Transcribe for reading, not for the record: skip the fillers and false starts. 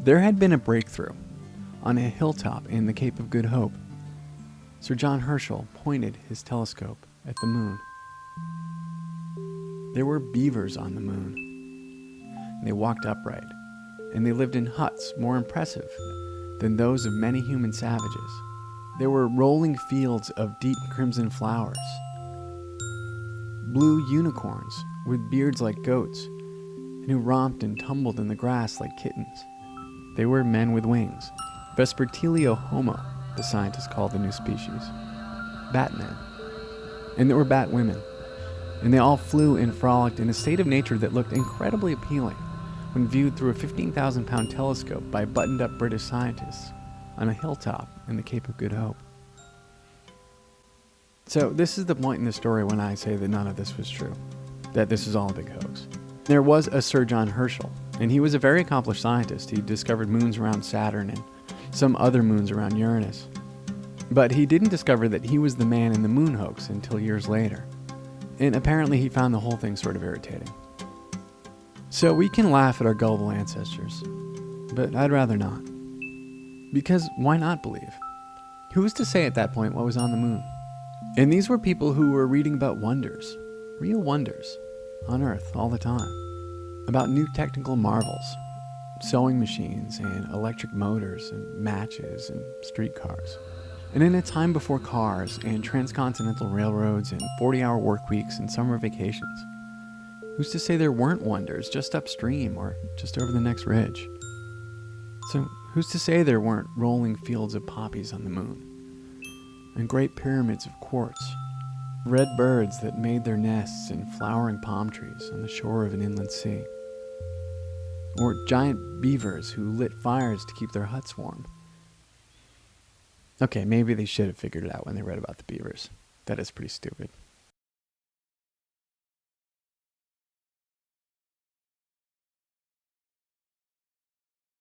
There had been a breakthrough on a hilltop in the Cape of Good Hope. Sir John Herschel pointed his telescope at the moon. There were beavers on the moon. They walked upright, and they lived in huts more impressive than those of many human savages. There were rolling fields of deep crimson flowers, blue unicorns with beards like goats, and who romped and tumbled in the grass like kittens. They were men with wings, Vespertilio homo, the scientists called the new species, batmen. And there were bat women, and they all flew and frolicked in a state of nature that looked incredibly appealing when viewed through a 15,000-pound telescope by buttoned-up British scientists on a hilltop in the Cape of Good Hope. So this is the point in the story when I say that none of this was true, that this is all a big hoax. There was a Sir John Herschel, and he was a very accomplished scientist. He discovered moons around Saturn and some other moons around Uranus. But he didn't discover that he was the man in the moon hoax until years later. And apparently he found the whole thing sort of irritating. So we can laugh at our gullible ancestors, but I'd rather not. Because why not believe? Who's to say at that point what was on the moon? And these were people who were reading about wonders, real wonders, on Earth all the time. About new technical marvels, sewing machines and electric motors and matches and streetcars. And in a time before cars and transcontinental railroads and 40-hour work weeks and summer vacations, who's to say there weren't wonders just upstream or just over the next ridge? So who's to say there weren't rolling fields of poppies on the moon? And great pyramids of quartz, red birds that made their nests in flowering palm trees on the shore of an inland sea, or giant beavers who lit fires to keep their huts warm. Okay, maybe they should have figured it out when they read about the beavers. That is pretty stupid.